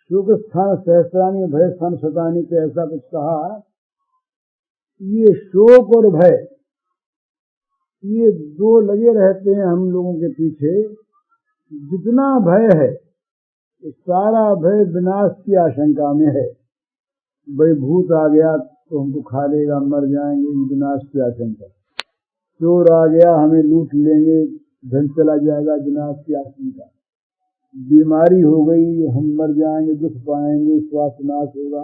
शोक स्थान सहस्रानी भय स्थान शतानी के ऐसा कुछ कहा। ये शोक और भय ये दो लगे रहते हैं हम लोगों के पीछे। जितना भय है सारा भय विनाश की आशंका में है। भाई भूत आ गया तो हमको खा लेगा, मर जाएंगे, विनाश की आशंका। चोर आ गया हमें लूट लेंगे, धन चला जाएगा, विनाश की आशंका। बीमारी हो गई हम मर जाएंगे, दुख पाएंगे, स्वास्थ्य नाश होगा,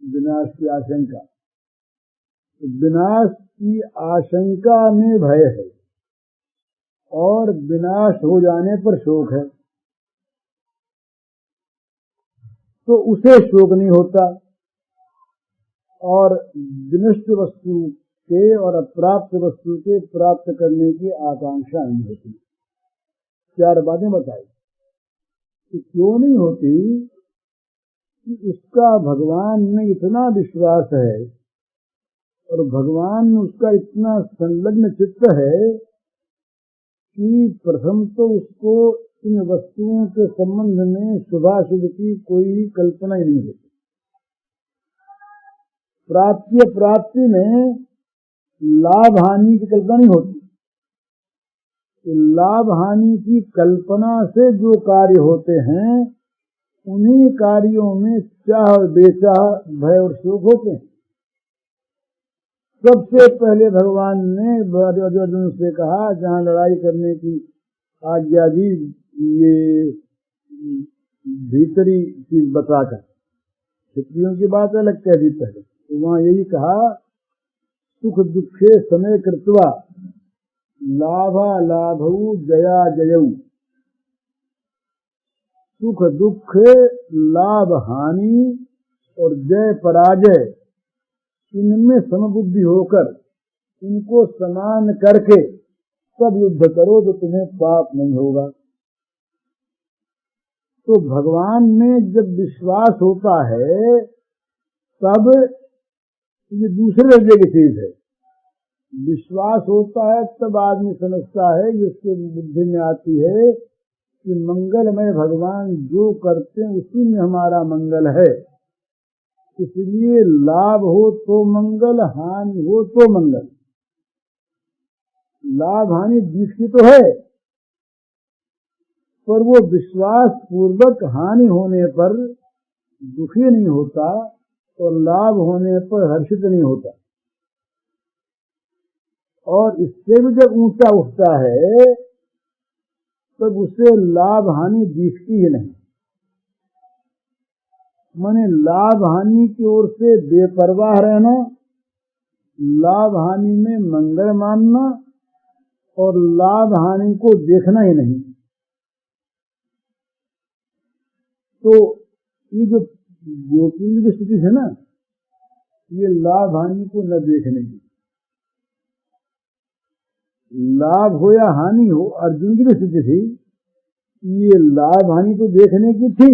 विनाश की आशंका। विनाश की आशंका में भय है और विनाश हो जाने पर शोक है। तो उसे शोक नहीं होता और विनष्ट वस्तु के और अप्राप्त वस्तु के प्राप्त करने की आकांक्षा नहीं होती। 4 बातें बताई कि क्यों नहीं होती कि उसका भगवान में इतना विश्वास है और भगवान में उसका इतना संलग्न चित्त है कि प्रथम तो उसको इन वस्तुओं के संबंध में शुभाशुभ की कोई कल्पना ही नहीं होती। प्राप्ति में लाभ हानि की कल्पना नहीं होती। लाभ हानि की कल्पना से जो कार्य होते हैं उन्हीं कार्यों में चाह और बेचाह भय और शोक होते हैं। सबसे पहले भगवान ने अर्जुन से कहा, जहाँ लड़ाई करने की आज्ञा दी, ये भीतरी चीज बताकर, क्षत्रियों की बात अलग कह दी पहले, तो वहाँ यही कहा, सुख दुखे समय कृत्वा लाभा लाभऊ जया जयऊ। सुख दुख लाभ हानि और जय पराजय इनमें समबुद्धि होकर इनको समान करके तब युद्ध करो तो तुम्हें पाप नहीं होगा। तो भगवान में जब विश्वास होता है तब ये दूसरे दर्जे की चीज है। विश्वास होता है तब आदमी समझता है, जिसके बुद्धि में आती है कि मंगलमय भगवान जो करते हैं उसी में हमारा मंगल है। इसलिए लाभ हो तो मंगल, हानि हो तो मंगल। लाभ हानि दिखती तो है पर वो विश्वास पूर्वक हानि होने पर दुखी नहीं होता और लाभ होने पर हर्षित नहीं होता। और इससे भी जब ऊंचा उठता है तब उसे लाभ हानि दिखती ही नहीं। माने लाभ हानि की ओर से बेपरवाह रहना, लाभ हानि में मंगल मानना और लाभ हानि को देखना ही नहीं। तो ये जो गोपी की स्थिति है ना, ये लाभ हानि को न देखने की। लाभ हो या हानि हो, अर्जुन की स्थिति थी, ये लाभ हानि तो देखने की थी,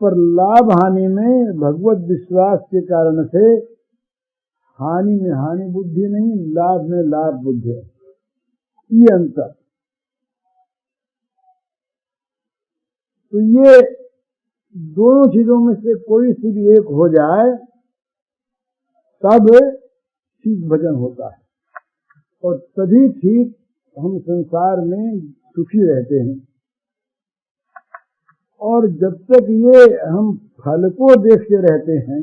पर लाभ हानि में भगवत विश्वास के कारण से हानि में हानि बुद्धि नहीं, लाभ में लाभ बुद्धि है। ये अंतर। तो ये दोनों चीजों में से कोई सी भी एक हो जाए तब ठीक भजन होता है और तभी ठीक हम संसार में सुखी रहते हैं। और जब तक ये हम फल को देखते रहते हैं,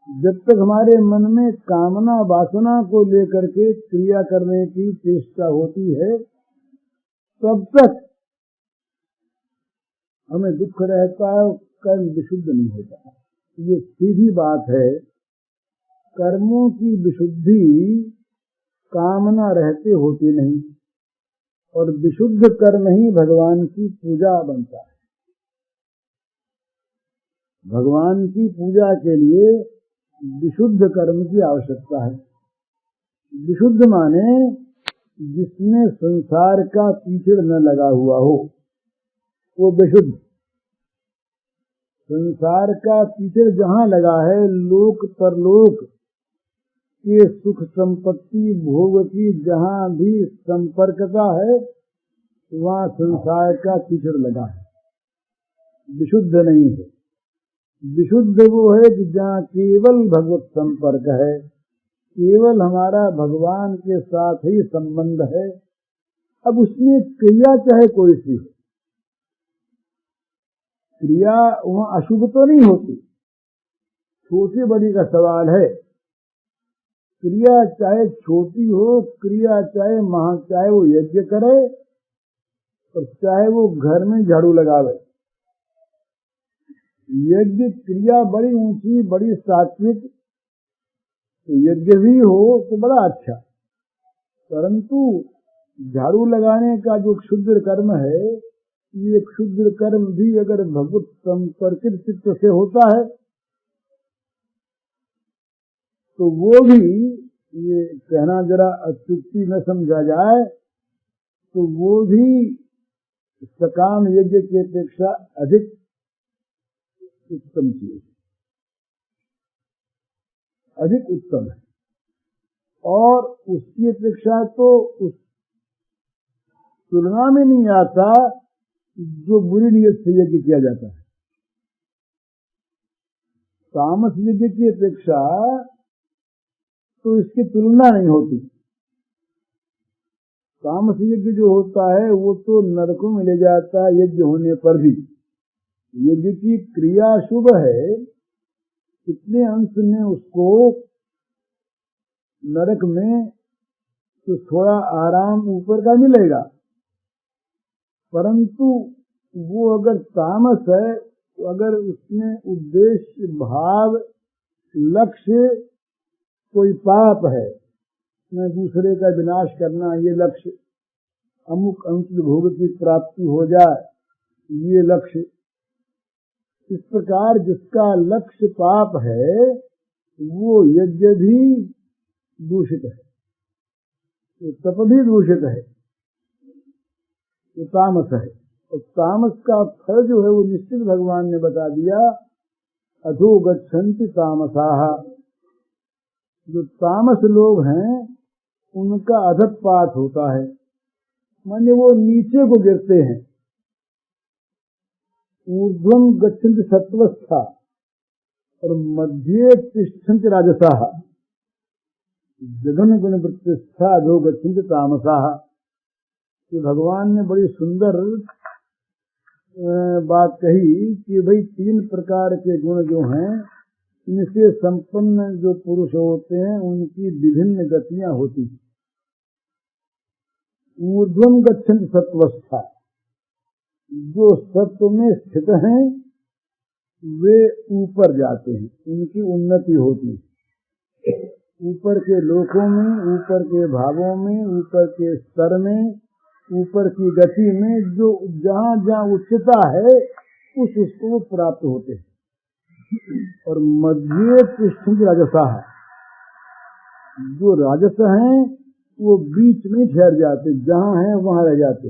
जब तक हमारे मन में कामना वासना को लेकर के क्रिया करने की चेष्टा होती है, तब तक हमें दुख रहता है, कर्म विशुद्ध नहीं होता। ये सीधी बात है। कर्मों की विशुद्धि कामना रहते होती नहीं और विशुद्ध कर्म ही भगवान की पूजा बनता है। भगवान की पूजा के लिए विशुद्ध कर्म की आवश्यकता है। विशुद्ध माने जिसमें संसार का कीचड़ न लगा हुआ हो, वो विशुद्ध। संसार का कीचड़ जहाँ लगा है, लोक परलोक के सुख संपत्ति भोग की जहाँ भी संपर्कता है, वहाँ संसार का कीचड़ लगा है। विशुद्ध नहीं है। विशुद्ध वो है कि जहाँ केवल भगवत संपर्क है, केवल हमारा भगवान के साथ ही संबंध है। अब उसमें क्रिया चाहे कोई सी हो, क्रिया वहाँ अशुभ तो नहीं होती। छोटी बड़ी का सवाल है। क्रिया चाहे छोटी हो, क्रिया चाहे चाहे वो यज्ञ करे और चाहे वो घर में झाड़ू लगावे। यज्ञ क्रिया बड़ी ऊंची, बड़ी सात्विक, तो यज्ञ भी हो तो बड़ा अच्छा। परंतु झाड़ू लगाने का जो क्षुद्र कर्म है, ये क्षुद्र कर्म भी अगर भगवत संपर्कित चित्त से होता है तो वो भी, ये कहना जरा अत्युक्ति न समझा जाए, तो वो भी सकाम यज्ञ की अपेक्षा अधिक उत्तम चीज, अधिक उत्तम है। और उसकी अपेक्षा तो उस तुलना में नहीं आता जो बुरी नियत से यज्ञ किया जाता है। तामस यज्ञ की अपेक्षा तो इसकी तुलना नहीं होती। तामस यज्ञ जो होता है वो तो नरकों में ले जाता है यज्ञ होने पर भी। यज्ञ की क्रिया शुभ है, कितने अंश में उसको नरक में तो थोड़ा आराम ऊपर का मिलेगा, परंतु वो अगर तामस है, अगर उसमें उद्देश्य, भाव, लक्ष्य कोई पाप है, मैं दूसरे का विनाश करना ये लक्ष्य, अमुक अंत भोग की प्राप्ति हो जाए ये लक्ष्य, इस प्रकार जिसका लक्ष्य पाप है वो यज्ञ भी दूषित है, तो तप भी दूषित है, तो तामस है। और तामस का फल जो है वो निश्चित भगवान ने बता दिया, अधो गच्छन्ति तामसाः। जो तामस लोग हैं उनका अधःपात होता है, माने वो नीचे को गिरते हैं। ऊर्ध्वं गच्छन्ति सत्वस्था और मध्ये तिष्ठन्ति राजसाः, जघन्य गुण वृत्तिस्था अधो गच्छन्ति तामसाः। कि भगवान ने बड़ी सुंदर बात कही कि भाई तीन प्रकार के गुण जो हैं, इनसे संपन्न जो पुरुष होते हैं उनकी विभिन्न गतियां होती हैं। ऊर्ध्वं गच्छन्ति सत्वस्था, जो सत्व में स्थित हैं वे ऊपर जाते हैं, उनकी उन्नति होती है। ऊपर के लोकों में, ऊपर के भावों में, ऊपर के स्तर में, ऊपर की गति में जो जहाँ जहाँ उच्चता है उसको प्राप्त होते हैं। और मध्य तिष्ठन्ति राजसाः, जो राजस हैं वो बीच में ठहर जाते, जहाँ हैं वहाँ रह जाते,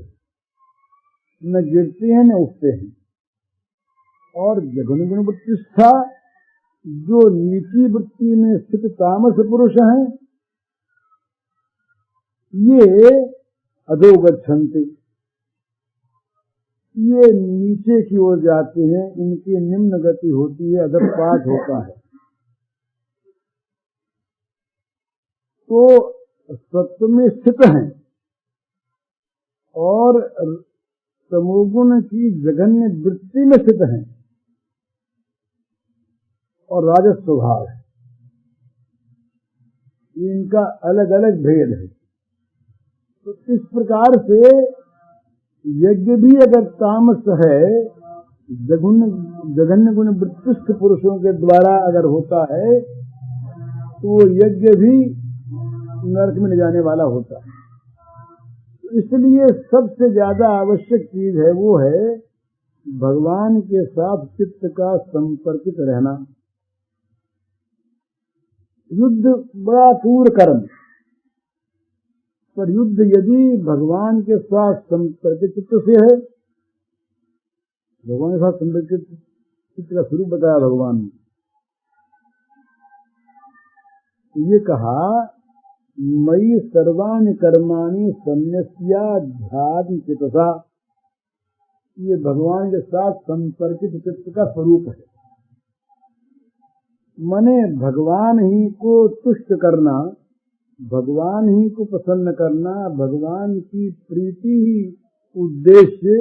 न गिरते हैं न उठते हैं। और जघन्य गुण वृत्तिस्था, जो नीची वृत्ति में स्थित तामस पुरुष हैं, ये अधो गच्छन्ति, ये नीचे की ओर जाते हैं, इनकी निम्न गति होती है, अधःपात होता है। तो सत्व में स्थित हैं और तमोगुण की जघन्य वृत्ति में स्थित हैं और राजस स्वभाव है, इनका अलग अलग भेद है। तो इस प्रकार से यज्ञ भी अगर तामस है, जघन्य गुण वृत्तिस्थ पुरुषों के द्वारा अगर होता है तो वो यज्ञ भी नरक में ले जाने वाला होता है। तो इसलिए सबसे ज्यादा आवश्यक चीज है वो है भगवान के साथ चित्त का संपर्कित रहना। युद्ध बड़ा क्रूर कर्म, पर युद्ध यदि भगवान के साथ संपर्कित चित्त से है, भगवान के साथ संपर्कित चित्त का स्वरूप बताया भगवान ने, ये कहा मयि सर्वाणि कर्माणि सन्न्यस्याध्यात्म चितसा, ये भगवान के साथ संपर्कित चित्त का स्वरूप है। मने भगवान ही को तुष्ट करना, भगवान ही को प्रसन्न करना, भगवान की प्रीति ही उद्देश्य,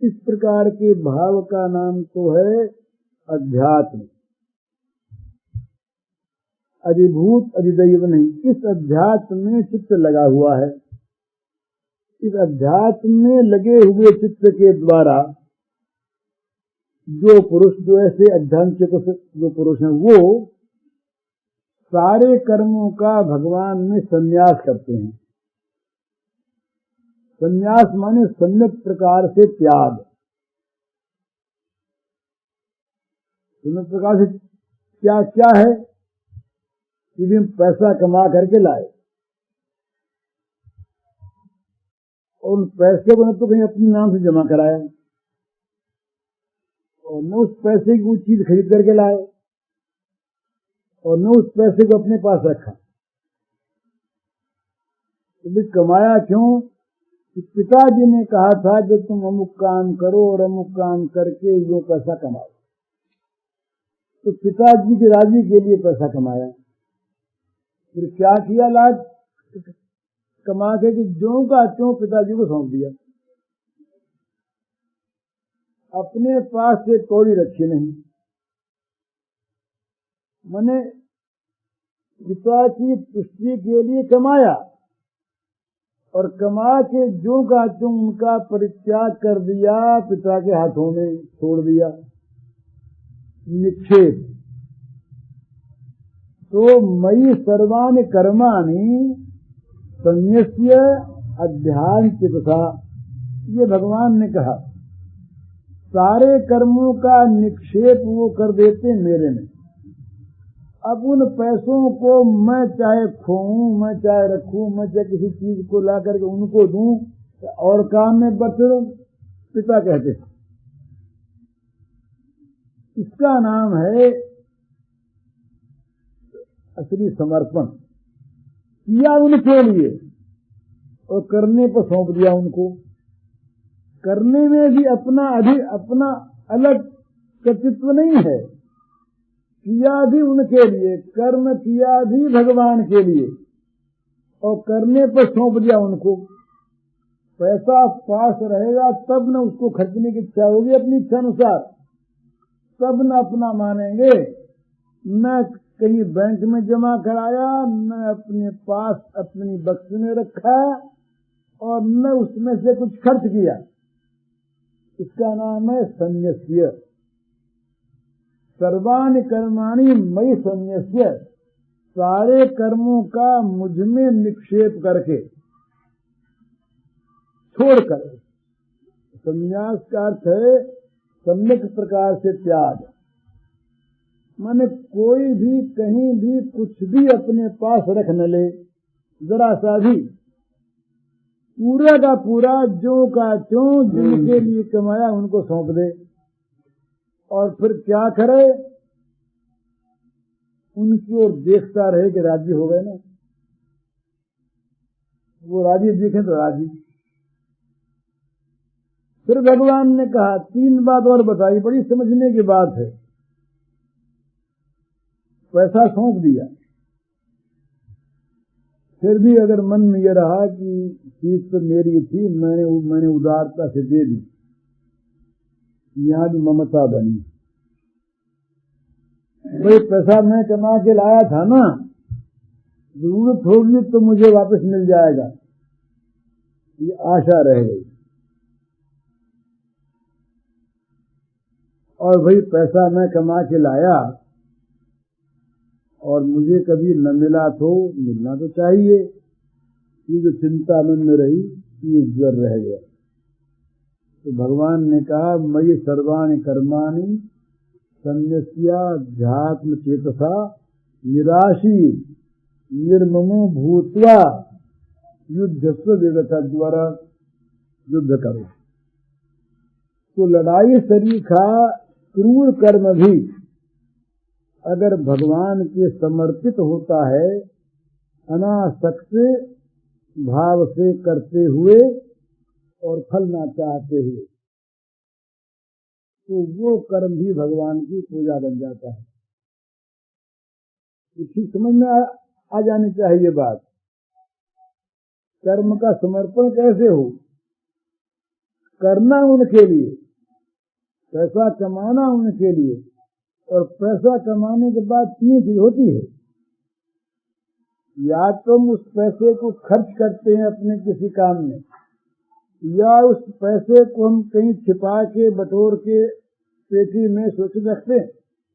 इस प्रकार के भाव का नाम तो है अध्यात्म। अधिभूत अधिदैव नहीं, इस अध्यात्म में चित्त लगा हुआ है। इस अध्यात्म में लगे हुए चित्त के द्वारा जो पुरुष, जो ऐसे अध्यात्म जो पुरुष हैं, वो सारे कर्मों का भगवान में संन्यास करते हैं। संन्यास माने सम्यक प्रकार से त्याग। सम्यक प्रकार से क्या क्या है कि हम पैसा कमा करके लाए और उन पैसे को न तो कहीं अपने नाम से जमा कराया और न उस पैसे की कोई चीज खरीद करके लाए और न उस पैसे को अपने पास रखा। तो भी कमाया क्यों? पिताजी ने कहा था कि तुम अमुक काम करो और अमुक काम करके जो पैसा कमाओ, तो पिताजी की राजी के लिए पैसा कमाया। फिर क्या किया? लाज कमा के कि ज्यों का त्यों पिताजी को सौंप दिया। अपने पास से कौड़ी रखी नहीं। मैंने पिता की तुष्टि के लिए कमाया और कमा के ज्यों का त्यों उनका परित्याग कर दिया, पिता के हाथों में छोड़ दिया। निक्षेप। तो मयि सर्वाणि कर्माणि संन्यस्य अध्यात्मचित्तसा, ये भगवान ने कहा। सारे कर्मों का निक्षेप वो कर देते मेरे में। अब उन पैसों को मैं चाहे खोऊं, मैं चाहे रखूं, मैं चाहे किसी चीज को ला करके उनको दूं और काम में बरतूं, पिता कहते हैं। इसका नाम है असली समर्पण। किया उनके लिए और करने पर सौंप दिया उनको। करने में भी अपना अलग कर्तृत्व नहीं है। किया भी उनके लिए, कर्म किया भी भगवान के लिए और करने पर सौंप दिया उनको। पैसा पास रहेगा तब न उसको खर्चने की इच्छा होगी अपनी इच्छा अनुसार, तब न अपना मानेंगे। न कहीं बैंक में जमा कराया, न अपने पास अपनी बक्स में रखा और न उसमें से कुछ खर्च किया। इसका नाम है संन्यस्य। सर्वाणि कर्माणि मयि संन्यस्य, सारे कर्मों का मुझ में निक्षेप करके, छोड़कर। संन्यास का अर्थ है सम्यक प्रकार से त्याग। माने कोई भी कहीं भी कुछ भी अपने पास रख न ले, जरा सा भी। पूरा का पूरा जो का त्यों जिनके लिए कमाया उनको सौंप दे। और फिर क्या करे? उनकी ओर देखता रहे कि राजी हो गए ना। वो राजी देखें तो राजी। फिर भगवान ने कहा, तीन बात और बताई, बड़ी समझने की बात है। पैसा सौंप दिया, फिर भी अगर मन में यह रहा कि चीज तो मेरी थी, मैंने उदारता से दे दी, यहां भी ममता बनी। भाई पैसा मैं कमा के लाया था ना, जरूरत होगी तो मुझे वापस मिल जाएगा, ये आशा रह गई। और भाई पैसा मैं कमा के लाया और मुझे कभी न मिला तो मिलना तो चाहिए, ये जो चिंता मन में रही ये ज्वर रह गया। तो भगवान ने कहा, मयि सर्वाणि कर्माणि संन्यस्याध्यात्म चेतसा निराशी निर्ममो भूत्वा युद्धस्व देवता द्वारा युद्ध करो। तो लड़ाई सरीखा क्रूर कर्म भी अगर भगवान के समर्पित होता है, अनासक्त भाव से करते हुए और फल ना चाहते हुए, तो वो कर्म भी भगवान की पूजा बन जाता है। ठीक समझ में आ जानी चाहिए बात। कर्म का समर्पण कैसे हो? करना उनके लिए, पैसा कमाना उनके लिए, और पैसा कमाने के बाद 3 चीज होती है। या तुम उस पैसे को खर्च करते हैं अपने किसी काम में, या उस पैसे को हम कहीं छिपा के बटोर के पेटी में सुरक्षित रखते हैं,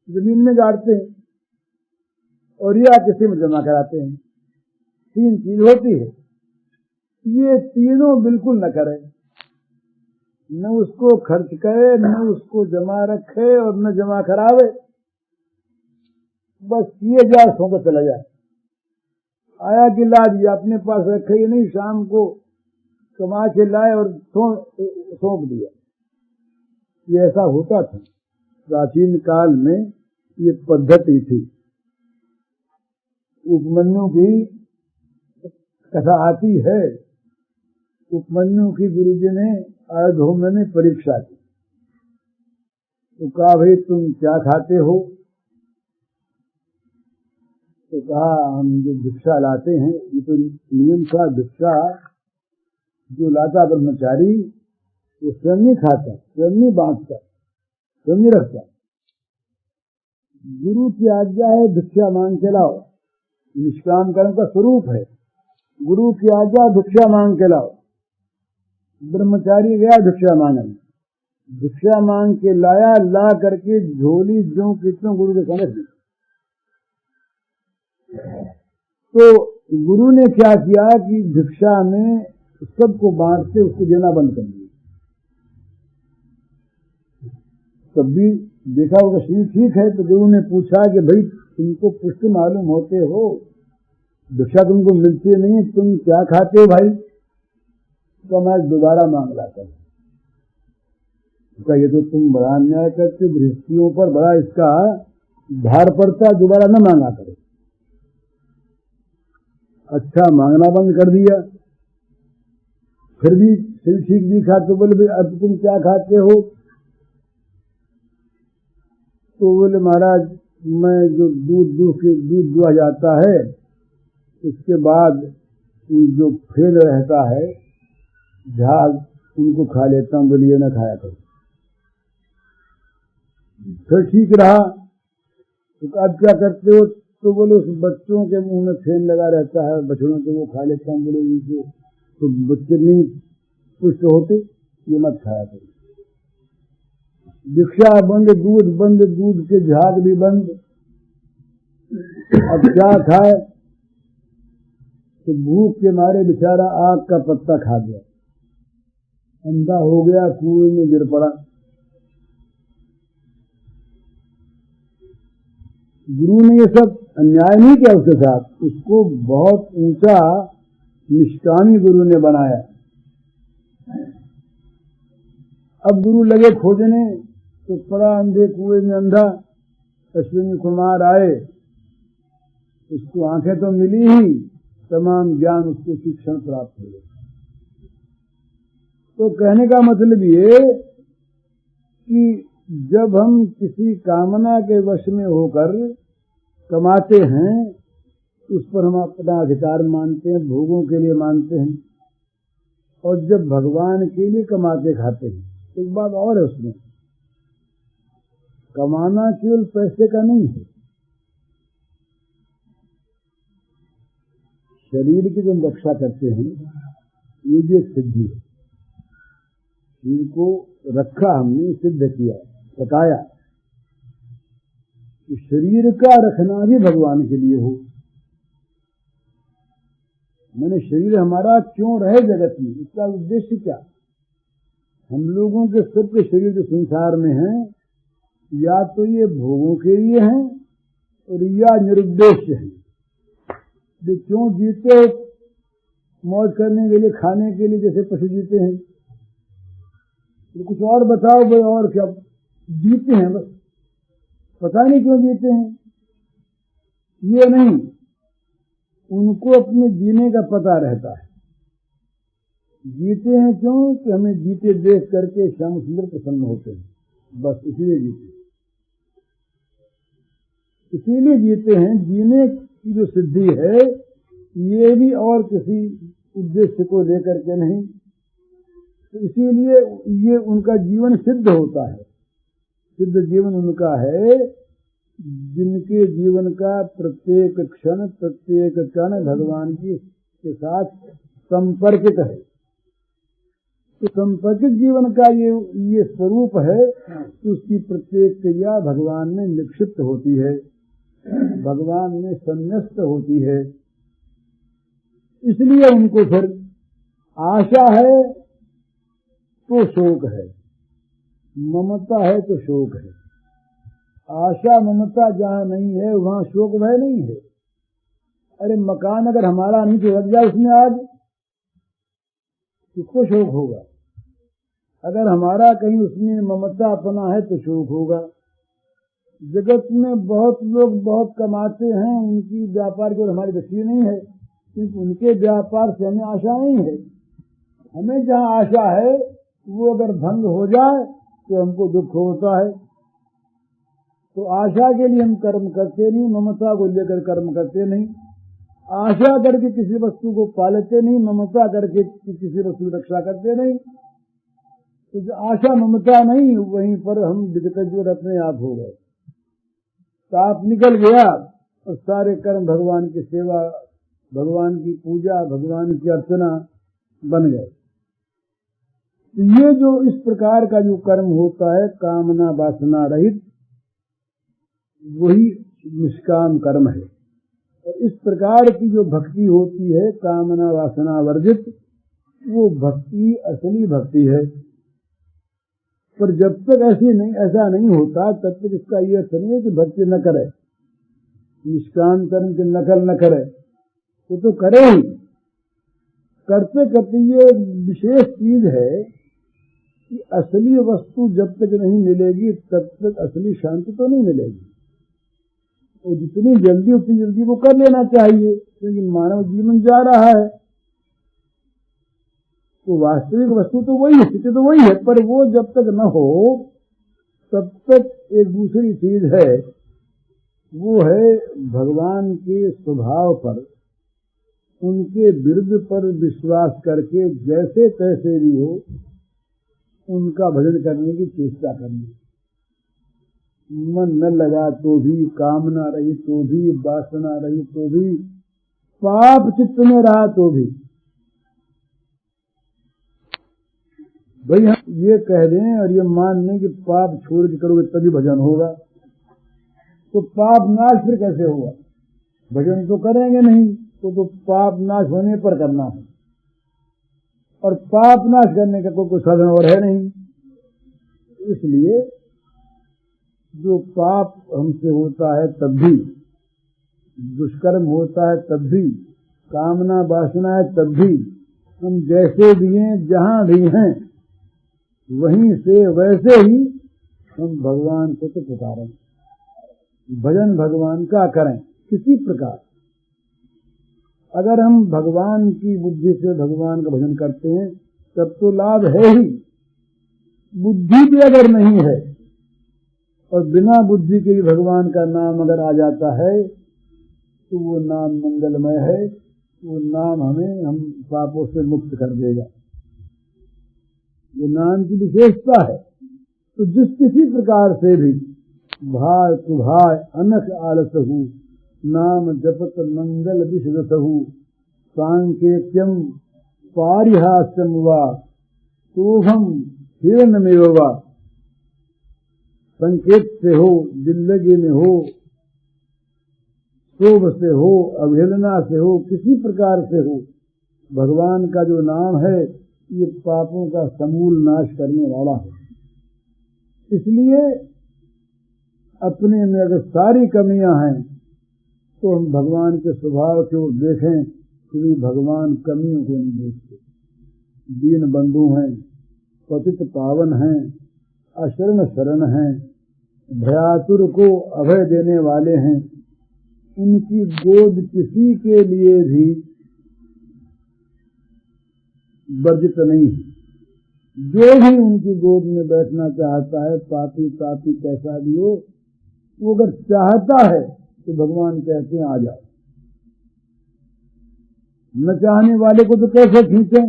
जमीन में गाड़ते हैं, और या किसी में जमा कराते हैं। 3 चीज होती है। ये तीनों बिल्कुल न करें, न उसको खर्च करे, न उसको जमा रखे, और न जमा करावे। बस किए जाए, सौंप चला जाए। आया कि ला दिया, अपने पास रखे ही नहीं, शाम को कमा के लाए और सौंप दिया। ये ऐसा होता था प्राचीन काल में, ये पद्धति थी। उपमन्यु की कथा आती है। उपमन्यु की गुरुजी ने अयोध्या में परीक्षा की, तो कहा भाई तुम क्या खाते हो? तो कहा हम जो भिक्षा लाते हैं, ये तो नियम था, भिक्षा जो लाता ब्रह्मचारी वो स्वयं नहीं खाता, स्वयं नहीं बांटता, स्वयं नहीं रखता। गुरु की आज्ञा है भिक्षा मांग के लाओ, निष्काम कर्म का स्वरूप है। गुरु की आज्ञा भिक्षा मांग के लाओ। ब्रह्मचारी गया भिक्षा मांगने, भिक्षा मांग के लाया, ला करके झोली जो कितनों गुरु के समझ दी। तो गुरु ने क्या किया कि भिक्षा में सबको बांटते उसको देना बंद कर दिया। तब भी देखा होगा शरीर ठीक है, तो गुरु ने पूछा कि भाई तुमको पुष्ट मालूम होते हो, भिक्षा तुमको मिलती नहीं, तुम क्या खाते हो भाई? तो मैं दोबारा मांग लाता हूं। ये तो तुम बड़ा अन्याय करते, गृहस्थियों पर बड़ा इसका भार पड़ता, दोबारा न मांगा करो। अच्छा, मांगना बंद कर दिया। फिर भी शरीर ठीक दिखा तो बोले अब तुम क्या खाते हो? तो बोले महाराज मैं जो दूध दुहा जाता है, उसके बाद जो फेल रहता है झाग, उनको खा लेता हूं, बोलिए न खाया करो। फिर ठीक रहा। तो अब क्या करते हो? तो बोले उस बच्चों के मुंह में फेन लगा रहता है, बछड़ों के वो खा लेता हूं, बोले तो बच्चे नहीं पुष्ट होते, ये मत खाया करो। भिक्षा बंद, दूध बंद, दूध के झाग भी बंद। अब क्या खाए? तो भूख के मारे बेचारा आग का पत्ता खा गया, अंधा हो गया, कुएं में गिर पड़ा। गुरु ने ये सब अन्याय नहीं किया उसके साथ, उसको बहुत ऊंचा निष्कामी गुरु ने बनाया। अब गुरु लगे खोजने, तो पड़ा अंधे कुएं में अंधा। अश्विनी कुमार आए, उसको आंखें तो मिली ही, तमाम ज्ञान उसको शिक्षण प्राप्त हो गया। तो कहने का मतलब ये कि जब हम किसी कामना के वश में होकर कमाते हैं, उस पर हम अपना अधिकार मानते हैं, भोगों के लिए मानते हैं। और जब भगवान के लिए कमाते खाते हैं, एक बात और है उसमें, कमाना केवल पैसे का नहीं है। शरीर की जो रक्षा करते हैं, ये भी एक सिद्धि है। शरीर को रखा हमने, सिद्ध किया, बताया कि शरीर का रखना भी भगवान के लिए हो। मैंने शरीर हमारा क्यों रहे जगत में, इसका उद्देश्य क्या? हम लोगों के सबके शरीर जो संसार में हैं, या तो ये भोगों के लिए हैं और या निरुद्देश्य हैं। जो क्यों जीते? मौज करने के लिए, खाने के लिए, जैसे पशु जीते हैं। तो कुछ और बताओ भाई, और क्या जीते हैं? बस पता नहीं क्यों जीते हैं। ये नहीं, उनको अपने जीने का पता रहता है। जीते हैं क्यों? कि हमें जीते देख करके श्याम सुंदर प्रसन्न होते हैं, बस इसीलिए जीते हैं। जीने की जो सिद्धि है ये भी और किसी उद्देश्य को लेकर के नहीं, तो इसीलिए ये उनका जीवन सिद्ध होता है। सिद्ध जीवन उनका है जिनके जीवन का प्रत्येक क्षण प्रत्येक कण भगवान के साथ संपर्कित है। तो संपर्कित जीवन का ये स्वरूप है कि उसकी प्रत्येक क्रिया भगवान में निक्षिप्त होती है, भगवान में संन्यस्त होती है। इसलिए उनको फिर आशा है तो शोक है, ममता है तो शोक है। आशा ममता जहाँ नहीं है वहाँ शोक भय नहीं है। अरे मकान अगर हमारा नहीं तो लग जाए उसमें आग, किसको शोक होगा? अगर हमारा कहीं उसमें ममता अपना है तो शोक होगा। जगत में बहुत लोग बहुत कमाते हैं, उनकी व्यापार की हमारी दृष्टि नहीं है, क्योंकि उनके व्यापार से हमें आशा नहीं है। हमें जहाँ आशा है वो अगर भंग हो जाए तो हमको दुख होता है। तो आशा के लिए हम कर्म करते नहीं, ममता को लेकर कर्म करते नहीं। आशा करके किसी वस्तु को पालते नहीं, ममता करके किसी वस्तु की रक्षा करते नहीं। तो जो आशा ममता नहीं, वहीं पर हम विगतज्वर अपने आप हो गए। ताप निकल गया और सारे कर्म भगवान की सेवा, भगवान की पूजा, भगवान की अर्चना बन गए। ये जो इस प्रकार का जो कर्म होता है कामना वासना रहित, वही निष्काम कर्म है। और इस प्रकार की जो भक्ति होती है कामना वासना वर्जित, वो भक्ति असली भक्ति है। पर जब तक ऐसा नहीं होता तब तक इसका ये अर्थ नहीं है कि भक्ति न करे, निष्काम कर्म की नकल न करे, वो तो करे ही। करते करते ये विशेष चीज है कि असली वस्तु जब तक नहीं मिलेगी तब तक असली शांति तो नहीं मिलेगी। और जितनी जल्दी उतनी जल्दी वो कर लेना चाहिए, क्योंकि मानव जीवन जा रहा है। तो वास्तविक वस्तु तो वही है, स्थिति तो वही है, पर वो जब तक न हो तब तक एक दूसरी चीज है, वो है भगवान के स्वभाव पर, उनके विरुद्ध पर विश्वास करके जैसे तैसे भी हो उनका भजन करने की चेष्टा करनी। मन न लगा तो भी, कामना रही तो भी, वासना रही तो भी, पाप चित्त में रहा तो भी। भाई हम ये कह दें और ये मान लें कि पाप छोड़ के करोगे तभी भजन होगा, तो पाप नाश फिर कैसे होगा? भजन तो करेंगे नहीं, तो पाप नाश होने पर करना है, और पाप नाश करने का कोई साधन और है नहीं। इसलिए जो पाप हमसे होता है तब भी, दुष्कर्म होता है तब भी, कामना वासना है तब भी, हम जैसे भी हैं जहां भी हैं वहीं से वैसे ही हम भगवान को तो पुकारें, भजन भगवान का करें किसी प्रकार। अगर हम भगवान की बुद्धि से भगवान का भजन करते हैं तब तो लाभ है ही। बुद्धि भी अगर नहीं है और बिना बुद्धि के भी भगवान का नाम अगर आ जाता है तो वो नाम मंगलमय है, वो नाम हम पापों से मुक्त कर देगा। ये नाम की विशेषता है। तो जिस किसी प्रकार से भी भाय कुभाय अनख आलसहु, नाम जपत मंगल विषदसहु, सांकेत्यम पारिहास्यम वा तोहम हिरणमेव वा। संकेत से हो, दिल्लगी में हो, शोभ से हो, अवहेलना से हो, किसी प्रकार से हो, भगवान का जो नाम है ये पापों का समूल नाश करने वाला है। इसलिए अपने में अगर सारी कमियां हैं तो हम भगवान के स्वभाव की ओर देखें, क्योंकि भगवान कमियों को नहीं देखते। दीन बंधु हैं, पतित पावन हैं, अशरण शरण हैं, भयातुर को अभय देने वाले हैं। उनकी गोद किसी के लिए भी वर्जित नहीं है। जो भी उनकी गोद में बैठना चाहता है, पापी पापी कैसा भी हो, वो अगर चाहता है तो भगवान कहते हैं आ जाओ। न चाहने वाले को तो कैसे खींचे?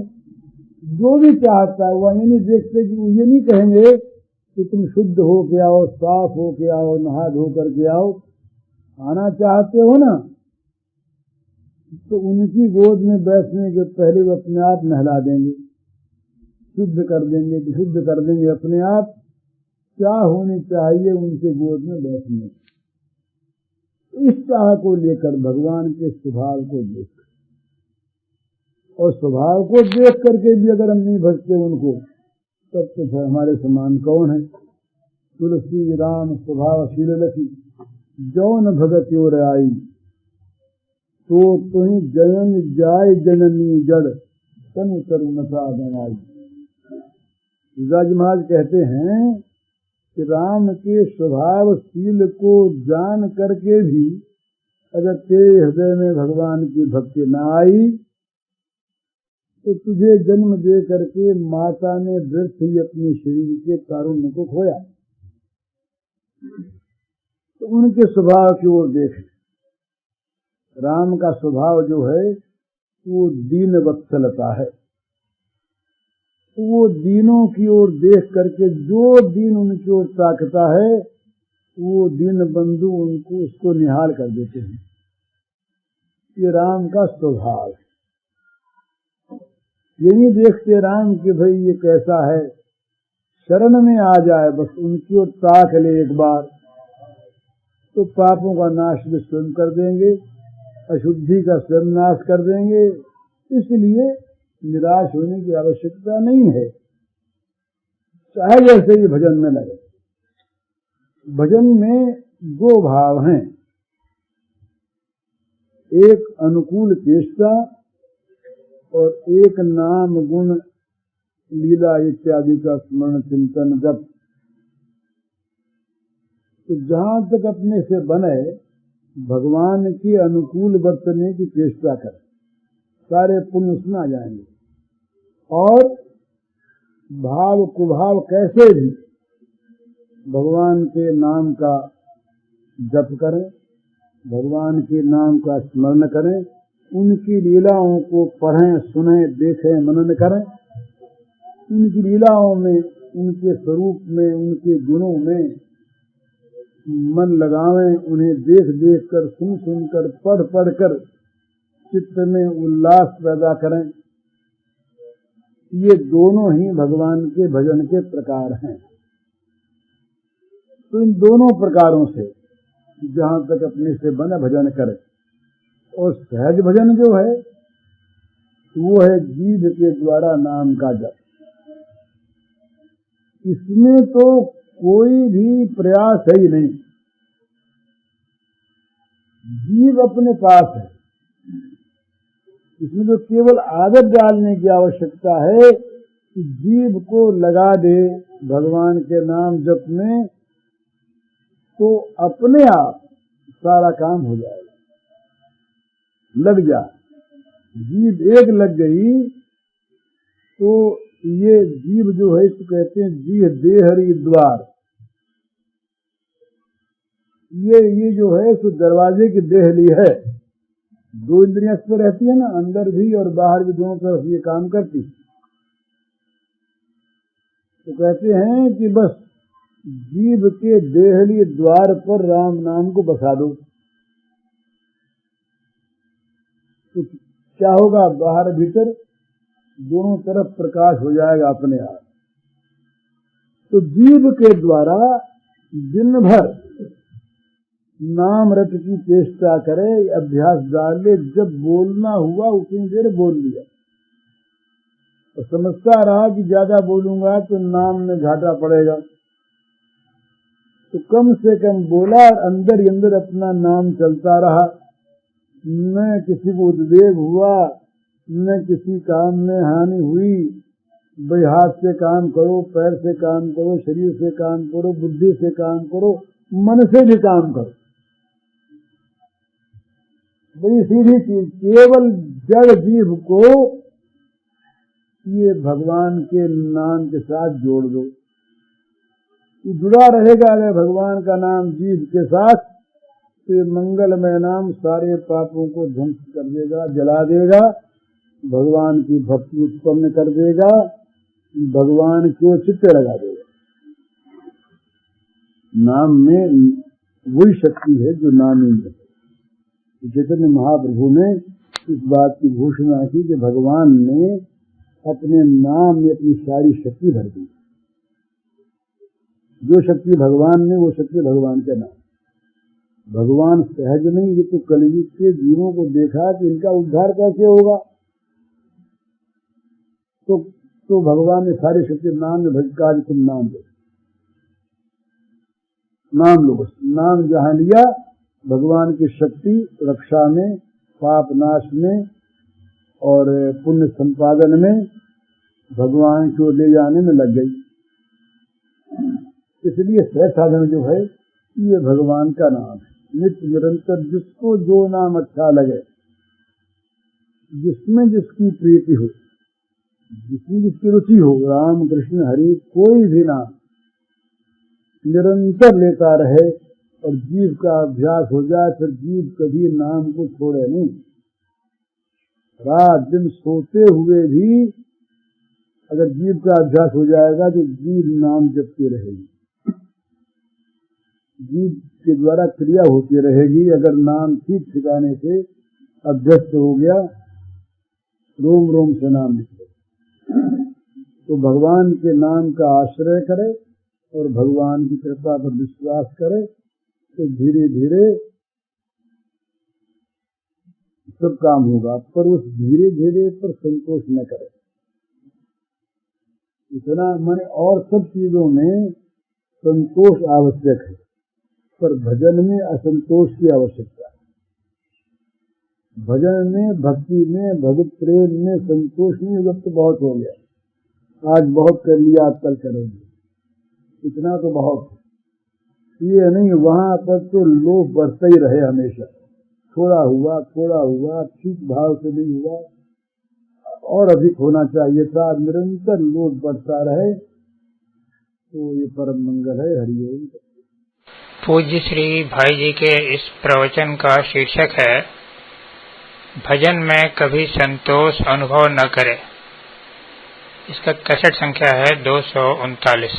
जो भी चाहता है वह ये नहीं देखते कि वो ये नहीं कहेंगे कि तुम शुद्ध हो के आओ, साफ हो के आओ, नहा धो करके आओ। आना चाहते हो ना, तो उनकी गोद में बैठने के पहले वो अपने आप नहला देंगे, शुद्ध कर देंगे, विशुद्ध कर देंगे अपने आप। क्या होनी चाहिए उनके गोद में बैठने? इस चाह को लेकर भगवान के स्वभाव को देख, और स्वभाव को देख करके भी अगर हम नहीं भजते उनको, तब तो फिर हमारे समान कौन है? तुलसी राम स्वभावशील लखी, जौन भगत और आई, तो तुही जनन जाय जननी जड़, तन तरुणता बनाई। राज महाराज कहते हैं कि राम के स्वभावशील को जान करके भी अगर तेरे हृदय में भगवान की भक्ति न आई, तो तुझे जन्म दे करके माता ने व्यर्थ ही अपने शरीर के कारुण्य को खोया। तो उनके स्वभाव की ओर देख। राम का स्वभाव जो है वो दीन वत्सलता है। वो दीनों की ओर देख करके जो दीन उनकी ओर ताकता है, वो दीन बंधु उनको उसको निहाल कर देते हैं। ये राम का स्वभाव है। ये नहीं देखते राम कि भाई ये कैसा है, शरण में आ जाए, बस उनकी ओर ताक ले एक बार, तो पापों का नाश भी स्वयं कर देंगे, अशुद्धि का स्वयं नाश कर देंगे। इसलिए निराश होने की आवश्यकता नहीं है, चाहे जैसे ही भजन में लगे। भजन में दो भाव हैं, एक अनुकूल चेष्टा और एक नाम गुण लीला इत्यादि का स्मरण चिंतन जप। तो जहां तक अपने से बने भगवान के अनुकूल बरतने की चेष्टा करें, सारे पुण्य उसमें आ जाएंगे। और भाव कुभाव कैसे भी भगवान के नाम का जप करें, भगवान के नाम का स्मरण करें, उनकी लीलाओं को पढ़ें, सुनें, देखें, मनन करें। उनकी लीलाओं में, उनके स्वरूप में, उनके गुणों में मन लगावें, उन्हें देख देख कर, सुन सुन कर, पढ़ पढ़ कर चित्त में उल्लास पैदा करें। ये दोनों ही भगवान के भजन के प्रकार हैं। तो इन दोनों प्रकारों से जहां तक अपने से बने भजन करें। और सहज भजन जो है वो है जीभ के द्वारा नाम का जप। इसमें तो कोई भी प्रयास है ही नहीं, जीव अपने पास है। इसमें तो केवल आदत डालने की आवश्यकता है कि जीव को लगा दे भगवान के नाम जप में, तो अपने आप सारा काम हो जाएगा। लग जा, जीव एक लग गई तो ये जीव जो है इसको कहते हैं जीह देहरी द्वार। ये जो है सो दरवाजे की देहली है। दो इंद्रियां तो रहती है ना, अंदर भी और बाहर भी, दोनों तरफ ये काम करती। तो कहते हैं कि बस जीव के देहली द्वार पर राम नाम को बसा दो, तो क्या होगा? बाहर भीतर दोनों तरफ प्रकाश हो जाएगा अपने आप। तो जीव के द्वारा दिन भर नाम रट की चेष्टा करे, अभ्यास डाले। जब बोलना हुआ उतनी देर बोल लिया, तो समझता रहा कि ज्यादा बोलूंगा तो नाम में घाटा पड़ेगा, तो कम से कम बोला और अंदर ही अंदर अपना नाम चलता रहा। न किसी को उद्वेग हुआ, न किसी काम में हानि हुई। भाई हाथ से काम करो, पैर से काम करो, शरीर से काम करो, बुद्धि से काम करो, मन से भी काम करो। बड़ी सीधी चीज, केवल जड़ जीव को ये भगवान के नाम के साथ जोड़ दो, ये जुड़ा रहेगा। अगर भगवान का नाम जीभ के साथ, तो ये मंगलमय नाम सारे पापों को ध्वंस कर देगा, जला देगा, भगवान की भक्ति उत्पन्न कर देगा, भगवान को चित्त लगा देगा। नाम में वही शक्ति है जो नामी है। चैतन्य महाप्रभु ने इस बात की घोषणा की कि भगवान ने अपने नाम में अपनी सारी शक्ति भर दी। जो शक्ति भगवान ने, वो शक्ति भगवान का नाम। भगवान सहज नहीं, ये तो कलयुग के जीवों को देखा कि इनका उद्धार कैसे होगा, तो भगवान ने सारी शक्ति नाम में भटका दी। तुम नाम लो, नाम लो। नाम जहां लिया, भगवान की शक्ति रक्षा में, पाप नाश में और पुण्य संपादन में, भगवान को ले जाने में लग गई। इसलिए सहज साधन जो है ये भगवान का नाम है। नित्य निरंतर जिसको जो नाम अच्छा लगे, जिसमें जिसकी प्रीति हो, जिसमें जिसकी रुचि हो, राम कृष्ण हरि कोई भी नाम निरंतर लेता रहे और जीव का अभ्यास हो जाए, फिर जीव कभी नाम को छोड़े नहीं। रात दिन सोते हुए भी अगर जीव का अभ्यास हो जाएगा तो जीव नाम जपती रहेगी, जीव के द्वारा क्रिया होती रहेगी। अगर नाम ठीक ठिकाने से अभ्यस्त हो गया, रोम रोम से नाम निकले, तो भगवान के नाम का आश्रय करे और भगवान की कृपा पर विश्वास करे, तो धीरे धीरे सब काम होगा। पर उस धीरे धीरे पर संतोष न करे। इतना माने और सब चीजों में संतोष आवश्यक है, पर भजन में असंतोष की आवश्यकता है। भजन में, भक्ति में, भगवत प्रेम में संतोष नहीं, जब तो बहुत हो गया, आज बहुत कर लिया, आज कल करेंगे, इतना तो बहुत है। ये नहीं, वहां पर तो लोभ बढ़ता ही रहे हमेशा। थोड़ा हुआ, ठीक भाव से नहीं हुआ, और अधिक होना चाहिए था, निरंतर लोभ बढ़ता रहे, तो ये परम मंगल है। हरिओम। पूज्य श्री भाई जी के इस प्रवचन का शीर्षक है भजन में कभी संतोष अनुभव न करे। इसका कैसेट संख्या है 239।